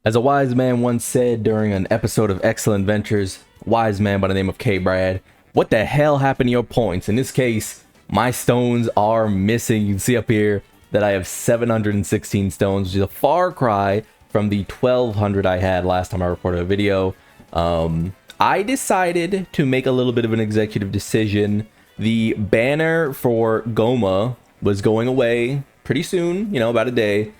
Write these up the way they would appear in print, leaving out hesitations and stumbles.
As a wise man once said during an episode of Excellent Ventures, wise man by the name of K. Brad, what the hell happened to your points? In this case, my stones are missing. You can see up here that I have 716 stones, which is a far cry from the 1200 I had last time I recorded a video. I decided to make a little bit of an executive decision. The banner for Gomah was going away pretty soon, about a day.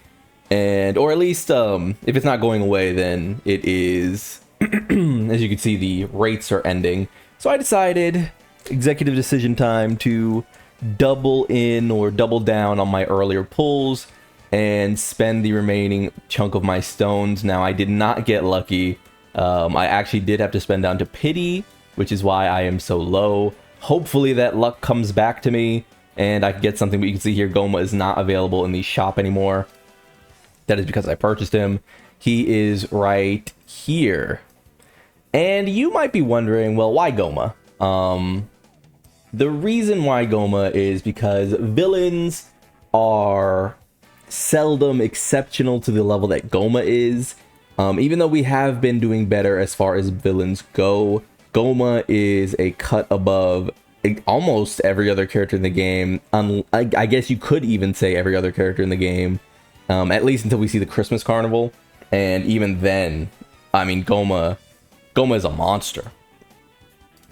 And, or at least, if it's not going away, then it is, as you can see, the rates are ending. So I decided, executive decision time, to double in or double down on my earlier pulls and spend the remaining chunk of my stones. Now, I did not get lucky. I actually did have to spend down to pity, which is why I am so low. Hopefully that luck comes back to me and I can get something, but you can see here Gomah is not available in the shop anymore. That is because I purchased him. He is right here. And you might be wondering, well, why Gomah? The reason why Gomah is because villains are seldom exceptional to the level that Gomah is. Even though we have been doing better as far as villains go, Gomah is a cut above almost every other character in the game. I guess you could even say every other character in the game. At least until we see the Christmas Carnival. And even then, I mean, Gomah is a monster.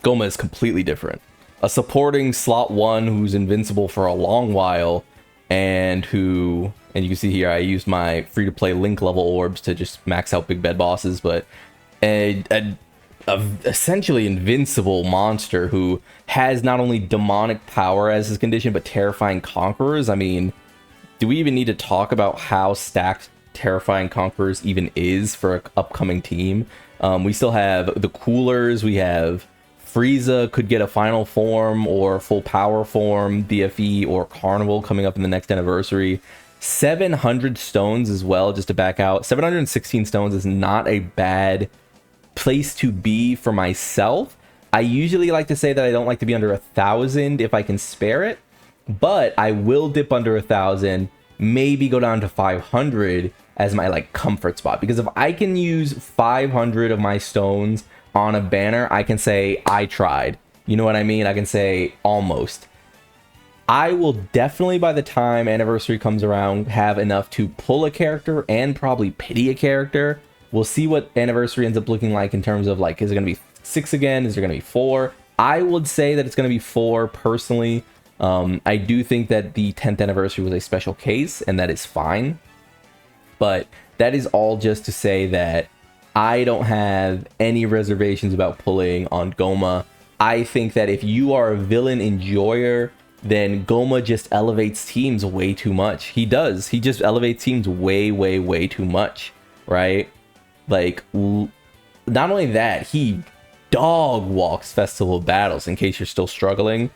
Gomah is completely different. A supporting slot 1 who's invincible for a long while, and you can see here I used my free-to-play link level orbs to just max out big bad bosses, but a essentially invincible monster who has not only demonic power as his condition, but terrifying conquerors. I mean, do we even need to talk about how stacked Terrifying Conquerors even is for an upcoming team? We still have the Coolers, we have Frieza could get a final form or full power form, DFE or Carnival coming up in the next anniversary. 700 stones as well, just to back out. 716 stones is not a bad place to be for myself. I usually like to say that I don't like to be under 1,000 if I can spare it. But I will dip under 1,000, maybe go down to 500 as my comfort spot. Because if I can use 500 of my stones on a banner, I can say I tried. You know what I mean? I can say almost. I will definitely, by the time anniversary comes around, have enough to pull a character and probably pity a character. We'll see what anniversary ends up looking like in terms of is it going to be 6 again? Is there going to be 4? I would say that it's going to be 4 personally. I do think that the 10th anniversary was a special case, and that is fine. But that is all just to say that I don't have any reservations about pulling on Gomah. I think that if you are a villain enjoyer, then Gomah just elevates teams way too much. He does. He just elevates teams way, way, way too much, right? Not only that, he dog walks Festival of Battles, in case you're still struggling.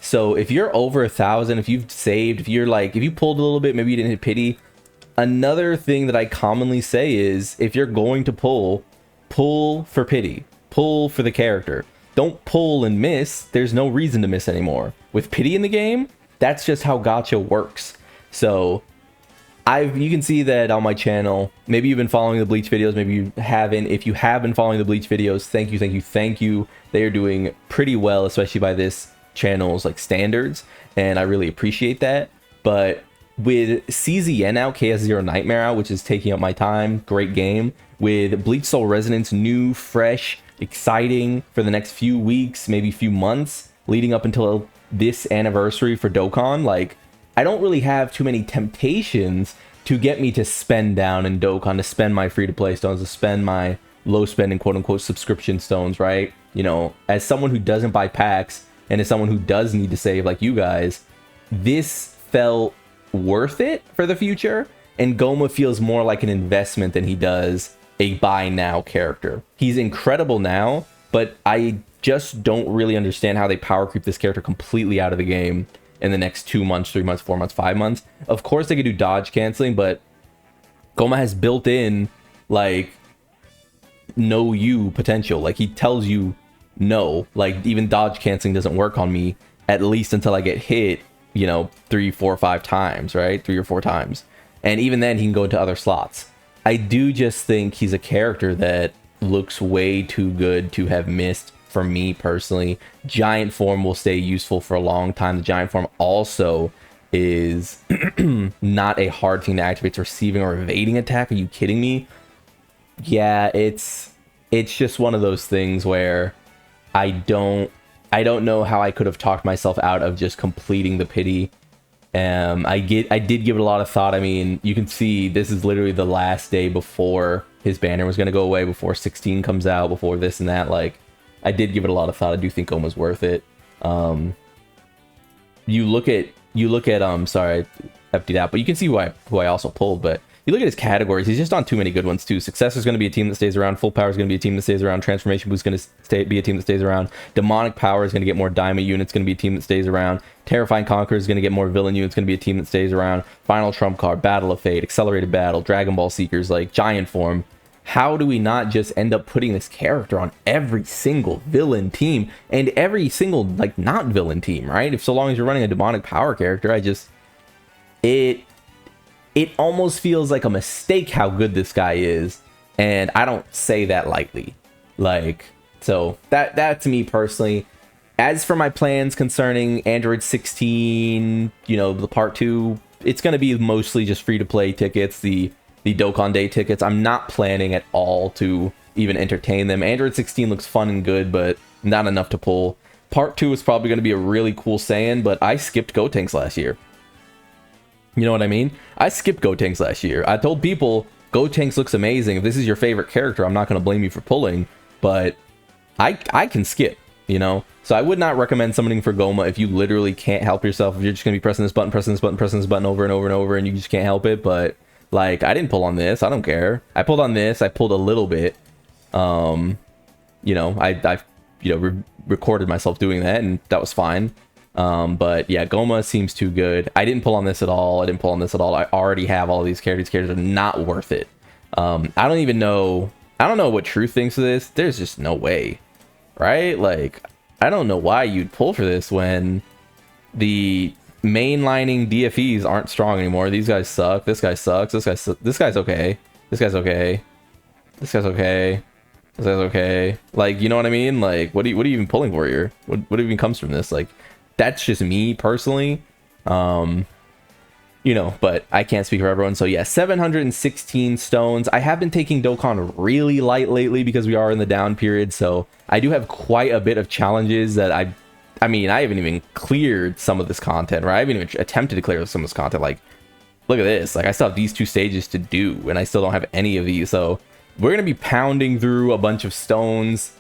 So if you're over 1,000, if you've saved, if you pulled a little bit, maybe you didn't hit pity. Another thing that I commonly say is, if you're going to pull for pity. Pull for the character. Don't pull and miss. There's no reason to miss anymore. With pity in the game, that's just how gacha works. So you can see that on my channel. Maybe you've been following the Bleach videos, maybe you haven't. If you have been following the Bleach videos, thank you, thank you, thank you. They are doing pretty well, especially by this channel's standards, and I really appreciate that. But with CZN out, KS0 Nightmare out, which is taking up my time, great game. With Bleach Soul Resonance new, fresh, exciting for the next few weeks, maybe few months, leading up until this anniversary for Dokkan, I don't really have too many temptations to get me to spend down in Dokkan, to spend my free-to-play stones, to spend my low-spending quote-unquote subscription stones, right? As someone who doesn't buy packs, and as someone who does need to save like you guys, this felt worth it for the future. And Gomah feels more like an investment than he does a buy now character. He's incredible now, but I just don't really understand how they power creep this character completely out of the game in the next 2 months, 3 months, 4 months, 5 months. Of course they could do dodge canceling, but Gomah has built in no you potential. He tells you no, even dodge canceling doesn't work on me, at least until I get hit, 3, 4, 5 times, right? 3 or 4 times. And even then he can go into other slots. I do just think he's a character that looks way too good to have missed for me personally. Giant form will stay useful for a long time. The giant form also is not a hard thing to activate. It's receiving or evading attack. Are you kidding me? Yeah, it's just one of those things where I don't know how I could have talked myself out of just completing the pity. I did give it a lot of thought. I mean, you can see this is literally the last day before his banner was going to go away, before 16 comes out, before this and that. Like, I did give it a lot of thought. I do think Goma's worth it. You look at sorry, I emptied out, but you can see who I also pulled. But you look at his categories, he's just on too many good ones too. Successor is going to be a team that stays around. Full Power is going to be a team that stays around. Transformation Boost is going to be a team that stays around. Demonic Power is going to get more Daima units, going to be a team that stays around. Terrifying Conqueror is going to get more villain units, going to be a team that stays around. Final Trump Card, Battle of Fate, Accelerated Battle, Dragon Ball Seekers, like Giant Form. How do we not just end up putting this character on every single villain team and every single, like, not villain team, right? If so long as you're running a demonic power character, it almost feels like a mistake how good this guy is, and I don't say that lightly. Like, so that to me personally. As for my plans concerning Android 16, you know, the part 2, it's going to be mostly just free-to-play tickets, the Dokkan Day tickets. I'm not planning at all to even entertain them. Android 16 looks fun and good, but not enough to pull. Part 2 is probably going to be a really cool Saiyan, but I skipped Gotenks last year. You know what I mean? I skipped Gotenks last year. I told people, Gotenks looks amazing. If this is your favorite character, I'm not going to blame you for pulling, but I can skip, you know? So I would not recommend summoning for Goma if you literally can't help yourself. If you're just going to be pressing this button, pressing this button, pressing this button over and over and over, and you just can't help it. But, like, I didn't pull on this. I don't care. I pulled on this. I pulled a little bit. You know, I recorded myself doing that, and that was fine. But yeah, Goma seems too good. I didn't pull on this at all. I already have all of these characters. These characters are not worth it. I don't know what Truth thinks of this. There's just no way, right? Like, I don't know why you'd pull for this when the mainlining DFEs aren't strong anymore. These guys suck. This guy sucks. This guy's okay. This guy's okay. This guy's okay. This guy's okay. Like, you know what I mean? Like, what are you even pulling for here? What even comes from this? Like, that's just me personally. You know, but I can't speak for everyone. So yeah, 716 stones. I have been taking Dokkan really light lately because we are in the down period. So I do have quite a bit of challenges that I mean, I haven't even cleared some of this content, right? I haven't even attempted to clear some of this content. Like, look at this. Like, I still have these 2 stages to do, and I still don't have any of these. So we're going to be pounding through a bunch of stones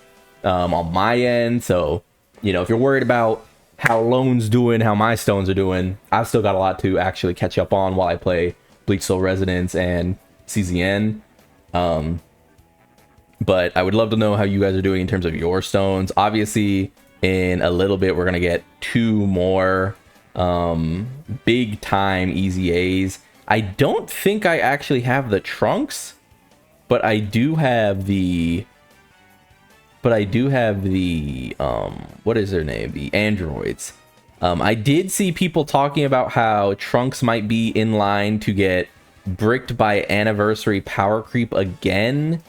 on my end. So, you know, if you're worried about how Lone's doing, how my stones are doing, I've still got a lot to actually catch up on while I play Bleach Soul Resonance and CZN. But I would love to know how you guys are doing in terms of your stones. Obviously, in a little bit, we're going to get 2 more big time Easy A's. I don't think I actually have the Trunks, but I do have the... what is their name? The androids. I did see people talking about how Trunks might be in line to get bricked by anniversary power creep again.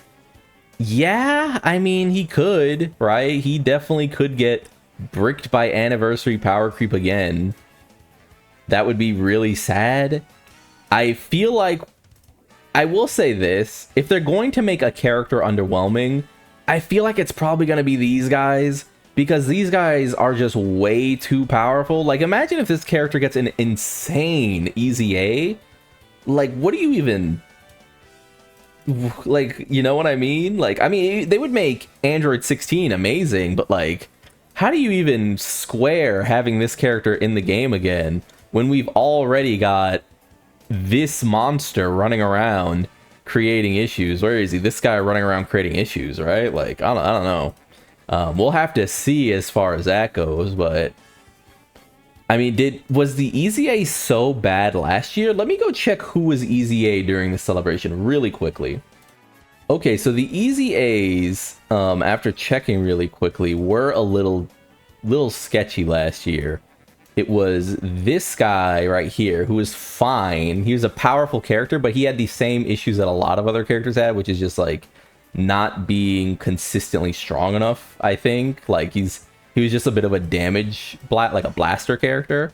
Yeah, I mean, he could, right? He definitely could get bricked by anniversary power creep again. That would be really sad. I feel like, I will say this, if they're going to make a character underwhelming, I feel like it's probably going to be these guys, because these guys are just way too powerful. Like, imagine if this character gets an insane Easy A. Like, what do you even... like, you know what I mean? Like, I mean, they would make Android 16 amazing, but like, how do you even square having this character in the game again when we've already got this monster running around creating issues? Where is he? This guy running around creating issues, right? Like, I don't know. We'll have to see as far as that goes, but I mean, was the Easy A so bad last year? Let me go check who was Easy A during the celebration really quickly. Okay, so the Easy A's, after checking really quickly, were a little sketchy last year. it was this guy right here who was fine. He was a powerful character, but he had the same issues that a lot of other characters had, which is just like not being consistently strong enough. I think like he was just a bit of a like a blaster character.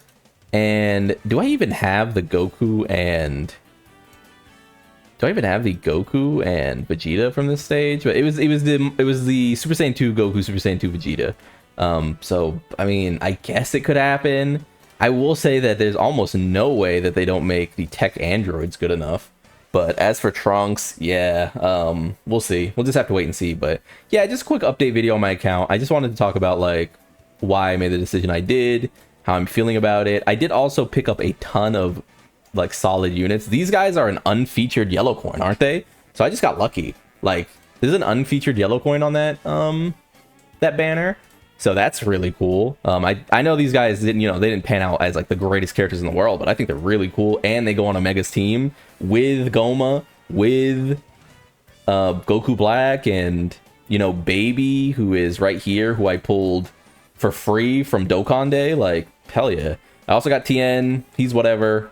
And do I even have the Goku and Vegeta from this stage? But it was the Super Saiyan 2 Goku, Super Saiyan 2 Vegeta. So I mean, I guess it could happen. I will say that there's almost no way that they don't make the tech androids good enough. But as for Trunks, yeah, we'll see. We'll just have to wait and see. But yeah, just a quick update video on my account. I just wanted to talk about like why I made the decision I did, how I'm feeling about it. I did also pick up a ton of like solid units. These guys are an unfeatured yellow coin, aren't they? So I just got lucky. Like there's an unfeatured yellow coin on that that banner. So that's really cool. I know these guys didn't, they didn't pan out as like the greatest characters in the world, but I think they're really cool. And they go on a Mega's team with Gomah, with Goku Black, and Baby, who is right here, who I pulled for free from Dokkan Day. Like hell yeah. I also got Tien. He's whatever.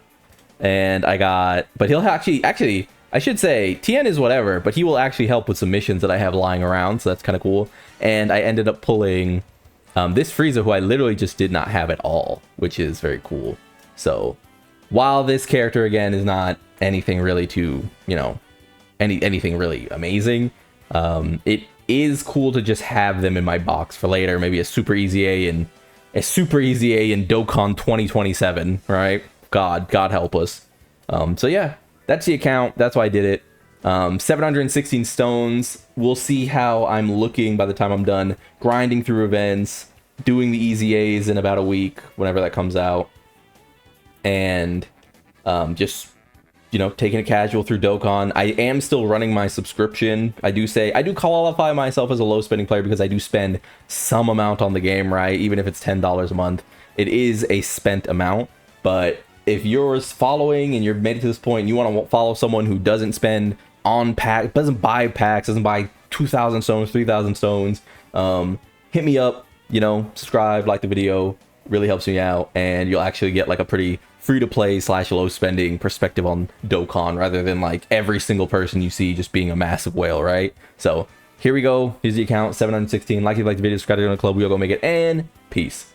And but he'll actually I should say Tien is whatever, but he will actually help with some missions that I have lying around. So that's kind of cool. And I ended up pulling this Frieza, who I literally just did not have at all, which is very cool. So while this character again is not anything really too, anything really amazing, it is cool to just have them in my box for later. Maybe a Super Easy A in Dokkan 2027, right? God help us. So yeah, that's the account. That's why I did it. 716 stones. We'll see how I'm looking by the time I'm done grinding through events, doing the easy A's in about a week, whenever that comes out, and just taking it casual through Dokkan. I am still running my subscription. I do qualify myself as a low spending player because I do spend some amount on the game, right? Even if it's $10 a month, it is a spent amount. But if you're following and you're made it to this point and you want to follow someone who doesn't spend on pack, doesn't buy packs, doesn't buy 2,000 stones, 3,000 stones, hit me up, subscribe, like the video, really helps me out, and you'll actually get like a pretty free to play / low spending perspective on Dokkan, rather than like every single person you see just being a massive whale, right? So here we go. Here's the account, 716. Like if you like the video, subscribe to the club. We'll go make it, and peace.